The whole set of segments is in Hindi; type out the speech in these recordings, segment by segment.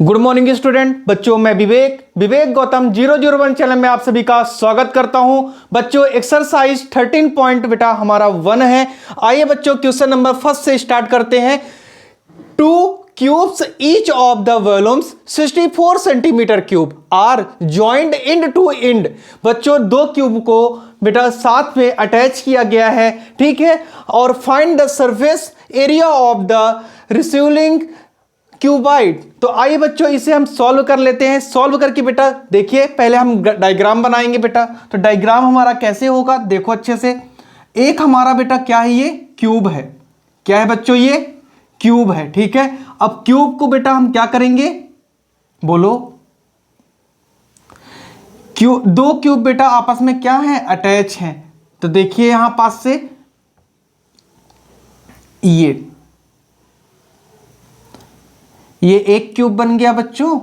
गुड मॉर्निंग स्टूडेंट बच्चों, मैं विवेक गौतम 001 चैनल में आप सभी का स्वागत करता हूं। बच्चों एक्सरसाइज 13 पॉइंट बेटा हमारा 1 है। आइए बच्चों क्वेश्चन नंबर फर्स्ट से स्टार्ट करते हैं। 2 cubes each of the volumes 64 centimetre cube are joint end to end. बच्चों दो क्यूब को बेटा साथ में अटैच किया गया है, ठीक है। और find the surface area of the receiving cuboid. तो आइए बच्चों इसे हम सॉल्व कर लेते हैं। सॉल्व करके बेटा देखिए पहले हम डायग्राम बनाएंगे बेटा। तो डायग्राम हमारा कैसे होगा देखो अच्छे से। एक हमारा बेटा क्या है, ये क्यूब है। क्या है बच्चों, ये क्यूब है, ठीक है। अब क्यूब को बेटा हम क्या करेंगे, बोलो। दो क्यूब बेटा आपस में क्या है, अटैच हैं। तो देखिए यहां पास से ये एक क्यूब बन गया बच्चों,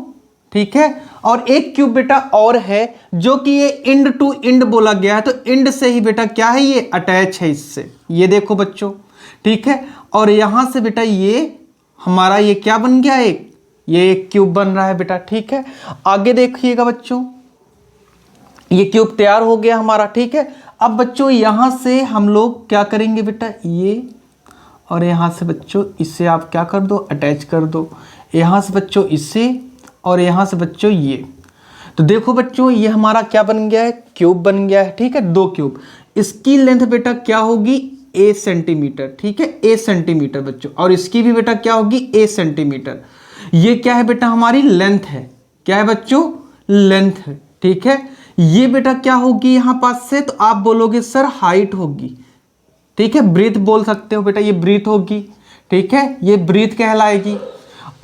ठीक है। और एक क्यूब बेटा और है जो कि ये इंड टू इंड बोला गया है। तो इंड से ही बेटा क्या है, ये अटैच है इससे। ये देखो बच्चों, ठीक है। और यहां से बेटा ये हमारा ये क्या बन गया, ये एक क्यूब बन रहा है बेटा, ठीक है। आगे देखिएगा बच्चों, ये क्यूब तैयार हो गया हमारा, ठीक है। अब बच्चों यहां से हम लोग क्या करेंगे बेटा, ये और यहां से बच्चों इसे आप क्या कर दो, अटैच कर दो। यहां से बच्चों इसे और यहां से बच्चों ये। तो देखो बच्चों ये हमारा क्या बन गया है, क्यूब बन गया है, ठीक है। दो क्यूब, इसकी लेंथ बेटा क्या होगी, ए सेंटीमीटर, ठीक है। ए सेंटीमीटर बच्चों। और इसकी भी बेटा क्या होगी, ए सेंटीमीटर। ये क्या है बेटा, हमारी लेंथ है। क्या है बच्चों, लेंथ है, ठीक है। ये बेटा क्या होगी यहां पास से, तो आप बोलोगे सर हाइट होगी, ठीक है। ब्रीथ बोल सकते हो बेटा, ये ब्रीथ होगी, ठीक है। ये ब्रीथ कहलाएगी।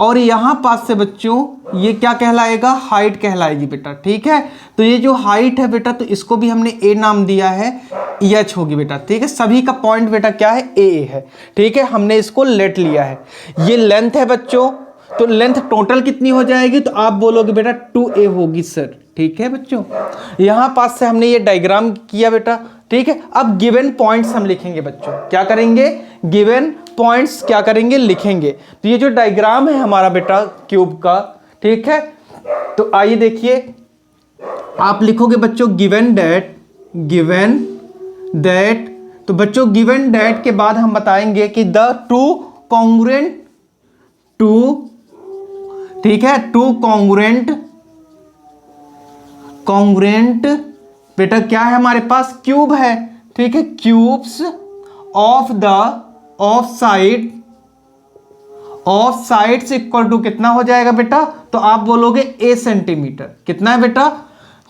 और यहां पास से बच्चों ये क्या कहलाएगा, हाइट कहलाएगी बेटा, ठीक है। तो ये जो हाइट है बेटा, तो इसको भी हमने ए नाम दिया है, एच होगी बेटा, ठीक है। सभी का पॉइंट बेटा क्या है, ए है, ठीक है। हमने इसको लेट लिया है। ये लेंथ है बच्चों। तो लेंथ टोटल कितनी हो जाएगी, तो आप बोलोगे बेटा 2a होगी सर, ठीक है बच्चों। यहां पास से हमने ये डायग्राम किया बेटा, ठीक है। अब गिवन पॉइंट्स हम लिखेंगे बच्चों। क्या करेंगे, गिवन पॉइंट्स क्या करेंगे, लिखेंगे। तो ये जो डायग्राम है हमारा बेटा क्यूब का, ठीक है। तो आइए देखिए, आप लिखोगे बच्चों गिवन दैट। तो बच्चों गिवन दैट के बाद हम बताएंगे कि द टू ठीक है, टू कॉन्ग्रुएंट बेटा क्या है हमारे पास, क्यूब है, ठीक है। Cubes of sides equal to कितना हो जाएगा बेटा, तो आप बोलोगे ए सेंटीमीटर। कितना है बेटा,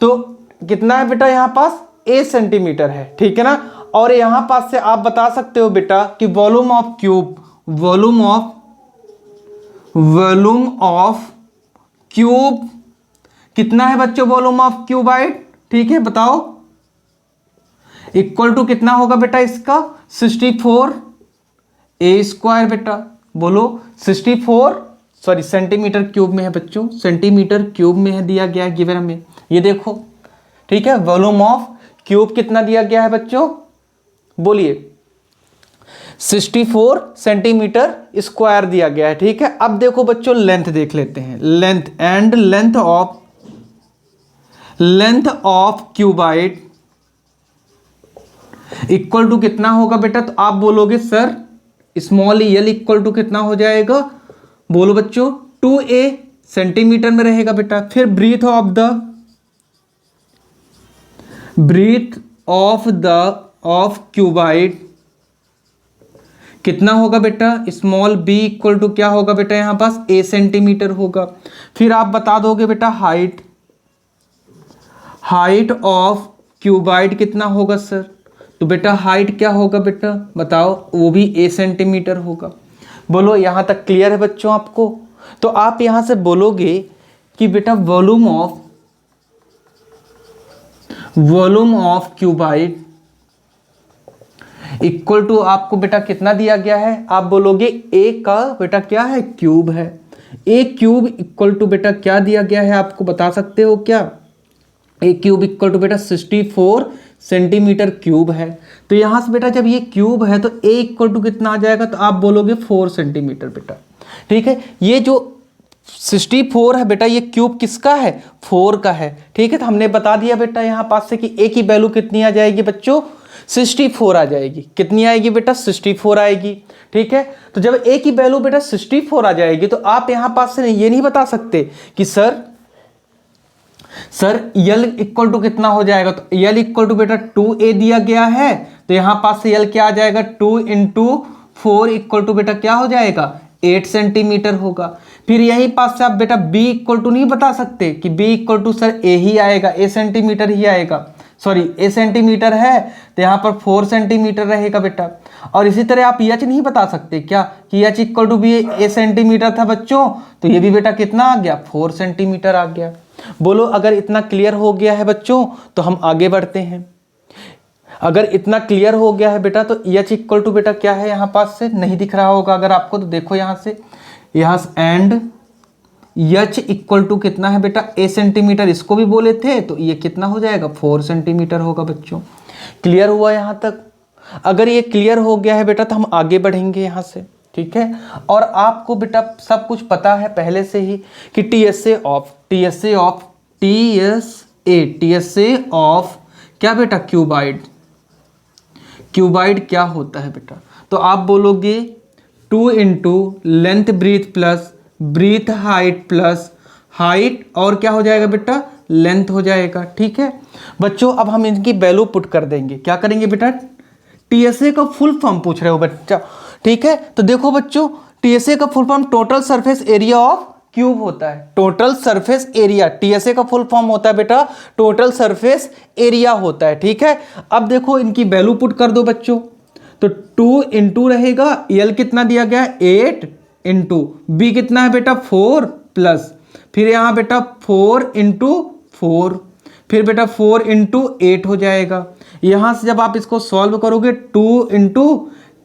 तो कितना है बेटा यहां पास, ए सेंटीमीटर है, ठीक है ना। और यहां पास से आप बता सकते हो बेटा कि वॉल्यूम ऑफ क्यूब कितना है बच्चों, वॉल्यूम ऑफ क्यूबाइड, ठीक है। बताओ इक्वल टू कितना होगा बेटा इसका, 64 ए स्क्वायर बेटा। बोलो 64, सॉरी सेंटीमीटर क्यूब में है बच्चों, सेंटीमीटर क्यूब में है दिया गया है गिवन हमें। ये देखो, ठीक है। वॉल्यूम ऑफ क्यूब कितना दिया गया है बच्चों, बोलिए 64 सेंटीमीटर स्क्वायर दिया गया है, ठीक है। अब देखो बच्चों लेंथ देख लेते हैं। Length of cuboid equal to कितना होगा बेटा, तो आप बोलोगे sir small L equal to कितना हो जाएगा, बोलो बच्चों 2a सेंटीमीटर में रहेगा बेटा। फिर ब्रीथ ऑफ क्यूबाइड कितना होगा बेटा, स्मॉल b इक्वल टू क्या होगा बेटा, यहां पास a सेंटीमीटर होगा। फिर आप बता दोगे बेटा हाइट ऑफ क्यूबाइड कितना होगा सर, तो बेटा हाइट क्या होगा बेटा बताओ, वो भी a सेंटीमीटर होगा। बोलो यहां तक क्लियर है बच्चों आपको। तो आप यहां से बोलोगे कि बेटा volume of cuboid equal to आपको बेटा कितना दिया गया है, आप बोलोगे a का बेटा क्या है, क्यूब है। a क्यूब इक्वल टू बेटा क्या दिया गया है, आपको बता सकते हो क्या, a क्यूब इक्वल टू बेटा 64 सेंटीमीटर क्यूब है। तो यहां से बेटा जब ये क्यूब है तो a इक्वल टू कितना आ जाएगा, तो आप बोलोगे 4 सेंटीमीटर बेटा, ठीक है। ये जो 64 है बेटा, ये क्यूब किसका है? 4 का है। ठीक है, तो हमने बता दिया बेटा यहाँ पास से कि ए की वैल्यू कितनी आ जाएगी बच्चों? 64 आ जाएगी। कितनी आएगी बेटा? 64 आएगी। ठीक है, तो जब ए की वैल्यू बेटा 64 आ जाएगी तो आप यहाँ पास से ये नहीं बता सकते कि सर यल इक्वल टू कितना हो जाएगा? तो यल इक्वल टू बेटा 2a दिया गया है, तो यहां पास से यल क्या आ जाएगा? 2 इंटू 4 इक्वल टू बेटा क्या हो जाएगा? 8 सेंटीमीटर होगा। फिर यहीं पास से आप बेटा b इक्वल टू नहीं बता सकते कि b equal to sir a ही आएगा, a सेंटीमीटर ही आएगा। सॉरी, a सेंटीमीटर है तो यहाँ पर 4 सेंटीमीटर रहेगा बेटा। और इसी तरह आप h नहीं बता सकते क्या कि h इक्वल टू भी a सेंटीमीटर था बच्चों, तो ये भी बेटा कितना आ गया? 4 सेंटीमीटर आ गया। बोलो, अगर इतना क्लियर हो गया है बच्चों तो हम आगे बढ़ते हैं। अगर इतना क्लियर हो गया है बेटा तो h इक्वल टू बेटा क्या है? यहाँ पास से नहीं दिख रहा होगा अगर आपको, तो देखो यहाँ से एंड h इक्वल टू कितना है बेटा? a सेंटीमीटर इसको भी बोले थे, तो ये कितना हो जाएगा? 4 सेंटीमीटर होगा बच्चों। क्लियर हुआ यहाँ तक? अगर ये क्लियर हो गया है बेटा तो हम आगे बढ़ेंगे यहाँ से। ठीक है, और आपको बेटा सब कुछ पता है पहले से ही कि टीएसए ऑफ क्या बेटा? क्यूबाइड क्या होता है बेटा? तो आप बोलोगे 2 into length breadth plus breadth height plus height, और क्या हो जाएगा बेटा? लेंथ हो जाएगा। ठीक है बच्चों, अब हम इनकी वैल्यू पुट कर देंगे। क्या करेंगे बेटा? टीएसए का फुल फॉर्म पूछ रहे हो बच्चा। ठीक है, तो देखो बच्चों, टीएसए का full form total surface area of cube होता है। टोटल सरफेस एरिया, टीएसए का फुल फॉर्म होता है बेटा टोटल सरफेस एरिया होता है। ठीक है, अब देखो इनकी वैल्यू पुट कर दो बच्चों। तो 2 इंटू रहेगा, एल कितना दिया गया? 8 इंटू बी कितना है बेटा? 4 प्लस फिर यहाँ बेटा 4 इंटू 4, फिर बेटा 4 इंटू 8 हो जाएगा। यहाँ से जब आप इसको सॉल्व करोगे 2 इंटू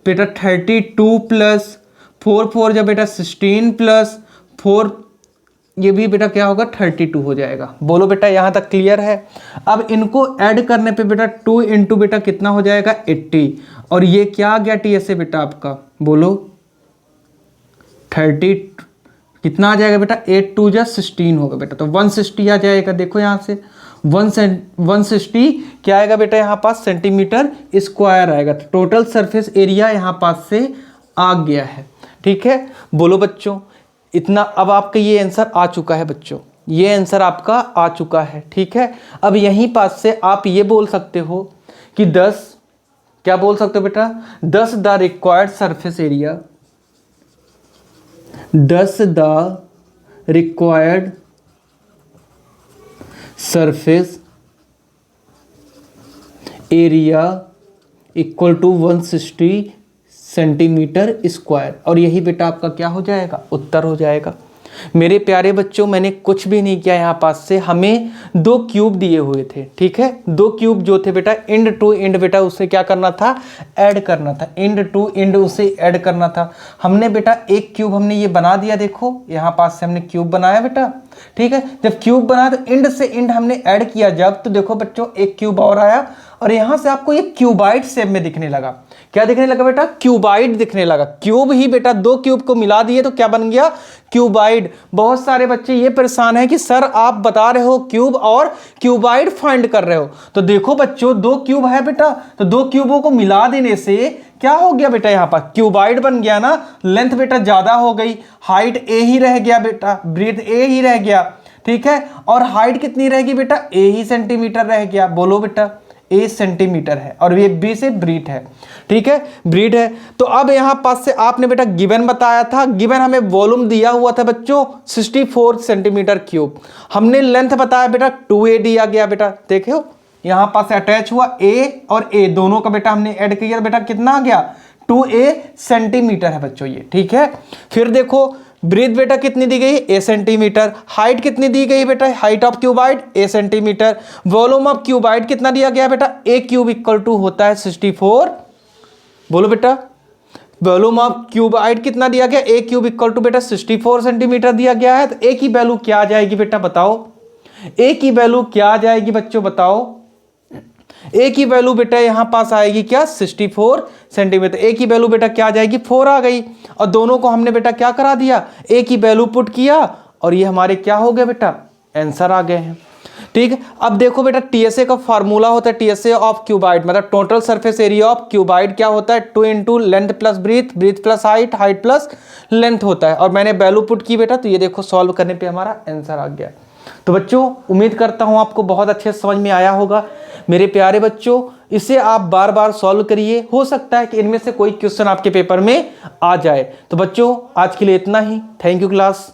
बेटा 32 प्लस 4 जब बेटा 16 प्लस 4, ये भी बेटा क्या होगा? 32 हो जाएगा। बोलो बेटा यहाँ तक क्लियर है? अब इनको ऐड करने पे बेटा 2 इंटू बेटा कितना हो जाएगा? 80, और ये क्या आ गया टीएसए बेटा आपका? बोलो 30 कितना आ जाएगा बेटा? 8 2 जा 16 होगा बेटा, तो 160 आ जाएगा। देखो यहाँ से 160 क्या आएगा बेटा? यहाँ पास सेंटीमीटर स्क्वायर आएगा। तो टोटल सरफेस एरिया यहाँ पास से आ गया है। ठीक है, बोलो बच्चों, इतना अब आपका ये आंसर आ चुका है बच्चों, ये आंसर आपका आ चुका है। ठीक है, अब यहीं पास से आप ये बोल सकते हो कि 10, क्या बोल सकते हो बेटा? 10 the required surface area, 10 the required surface area equal to 160 centimetre square, और यही बेटा आपका क्या हो जाएगा? उत्तर हो जाएगा। मेरे प्यारे बच्चों, मैंने कुछ भी नहीं किया यहाँ पास से, हमें 2 क्यूब दिए हुए थे। ठीक है, 2 क्यूब जो थे बेटा एंड टू एंड बेटा उसे क्या करना था? ऐड करना था। एंड टू एंड उसे ऐड करना था। हमने बेटा एक क्यूब हमने ये बना दिया। देखो यहाँ पास से हमने क्यूब बनाया बेटा। ठीक है, जब क्यूब बना तो एंड से एंड हमने ऐड किया जब, तो देखो बच्चों एक क्यूब और आया, और यहां से आपको ये क्यूबाइड शेप में दिखने लगा। क्या दिखने लगा बेटा? क्यूबाइड दिखने लगा। क्यूब ही बेटा 2 क्यूब को मिला दिए तो क्या बन गया? क्यूबाइड। बहुत सारे बच्चे ये परेशान है कि सर आप बता रहे हो क्यूब और क्यूबाइड फाइंड कर रहे हो। तो देखो बच्चों 2 क्यूब है बेटा, तो 2 क्यूबों को मिला देने से क्या हो गया बेटा? यहाँ पर क्यूबाइड बन गया ना। लेंथ बेटा ज्यादा हो गई, हाइट ए ही रह गया बेटा, ब्रीथ ए ही रह गया। ठीक है, और हाइट कितनी रहेगी बेटा? ए ही सेंटीमीटर रह गया। बोलो बेटा ए सेंटीमीटर है, और ये बी से ब्रीथ है। ठीक है, ब्रीथ है। तो अब यहां पास से आपने बेटा गिवन बताया था, गिवन हमें वॉल्यूम दिया हुआ था बच्चों 64 सेंटीमीटर क्यूब। हमने लेंथ बताया बेटा 2a दिया गया बेटा। देखो यहां पास अटैच हुआ a और a दोनों का बेटा हमने ऐड किया बेटा, कितना आ गया? 2a सेंटीमीटर है बच्चों ये। ठीक है, फिर देखो ब्रीथ बेटा कितनी दी गई? a centimetre. हाइट कितनी दी गई बेटा? Height of cuboid a centimetre. Volume of cuboid कितना दिया गया बेटा? a क्यूब इक्वल टू होता है 64। बोलो बेटा वॉल्यूम ऑफ क्यूबाइड कितना दिया गया? a क्यूब इक्वल टू बेटा 64 सेंटीमीटर दिया गया है। तो a की वैल्यू क्या आ जाएगी बेटा बताओ? a की वैल्यू क्या आ जाएगी बच्चों बताओ? ए की वैल्यू बेटा यहां पास आएगी क्या? 64 सेंटीमीटर। ए की वैल्यू बेटा क्या आ जाएगी? 4 आ गई, और दोनों को हमने बेटा क्या करा दिया? ए की वैल्यू पुट किया और ये हमारे क्या हो गए बेटा, आंसर आ गए हैं। ठीक है, अब देखो बेटा टीएसए का फार्मूला होता है टीएसए ऑफ क्यूबाइड, मतलब total surface area of cuboid क्या होता है, 2 into length plus breadth, breadth plus height, height plus length होता है। और मैंने वैल्यू पुट की बेटा, तो ये देखो सॉल्व करने पे हमारा आंसर आ गया। तो बच्चों उम्मीद करता हूं आपको बहुत अच्छे से समझ में आया होगा मेरे प्यारे बच्चों। इसे आप बार बार सॉल्व करिए, हो सकता है कि इनमें से कोई क्वेश्चन आपके पेपर में आ जाए। तो बच्चों आज के लिए इतना ही। Thank you class.